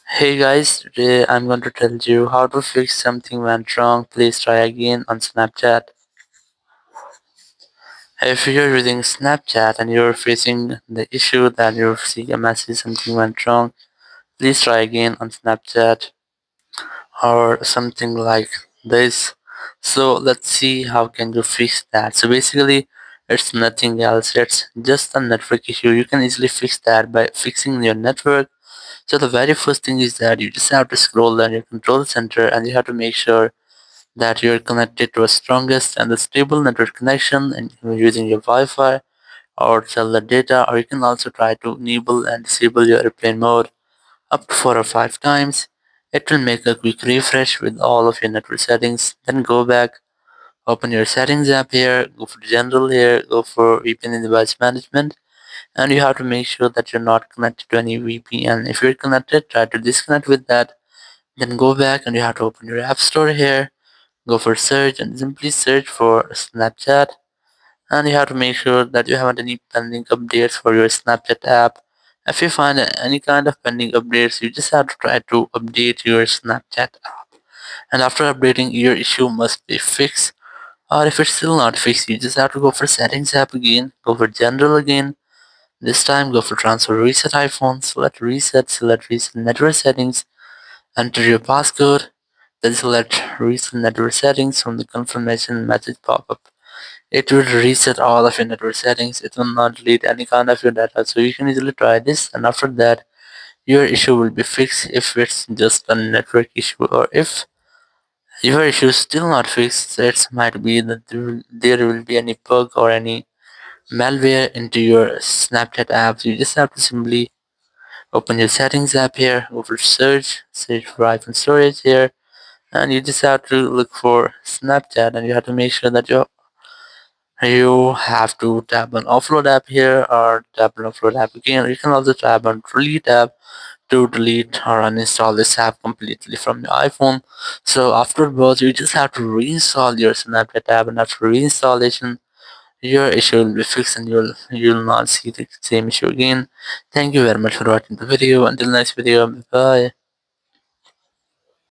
Hey guys, today I'm going to tell you how to fix something went wrong. Please try again on Snapchat. If you're using Snapchat and you're facing the issue that you're seeing a message something went wrong, please try again on Snapchat or something like this. So let's see how can you fix that. So basically it's nothing else. It's just a network issue. You can easily fix that by fixing your network. So the very first thing is that you just have to scroll down your control center and you have to make sure that you're connected to a strongest and a stable network connection and you're using your Wi-Fi or cellular data, or you can also try to enable and disable your airplane mode up to 4 or 5 times. It will make a quick refresh with all of your network settings. Then go back, open your settings app here, go for general here, go for VPN and device management, and you have to make sure that you're not connected to any VPN. If you're connected, try to disconnect with that. Then go back and you have to open your app store here. Go for search and simply search for Snapchat. And you have to make sure that you haven't any pending updates for your Snapchat app. If you find any kind of pending updates, you just have to try to update your Snapchat app. And after updating, your issue must be fixed. Or if it's still not fixed, you just have to go for settings app again, go for general again. This time go for transfer reset iPhone, select reset network settings, enter your passcode, then select reset network settings from the confirmation message pop-up. It will reset all of your network settings. It will not delete any kind of your data. So you can easily try this, and after that your issue will be fixed if it's just a network issue, or if your issue is still not fixed, it might be that there will be any bug or any malware into your Snapchat apps. You just have to simply open your settings app here, go for search for iPhone storage here, and you just have to look for Snapchat, and you have to make sure that you have to tap on offload app here or tap on offload app again. You can also tap on delete app to delete or uninstall this app completely from your iPhone. So afterwards, you just have to reinstall your Snapchat app, and after reinstallation, your issue will be fixed and you'll not see the same issue again. Thank you very much for watching the video. Until next video, bye.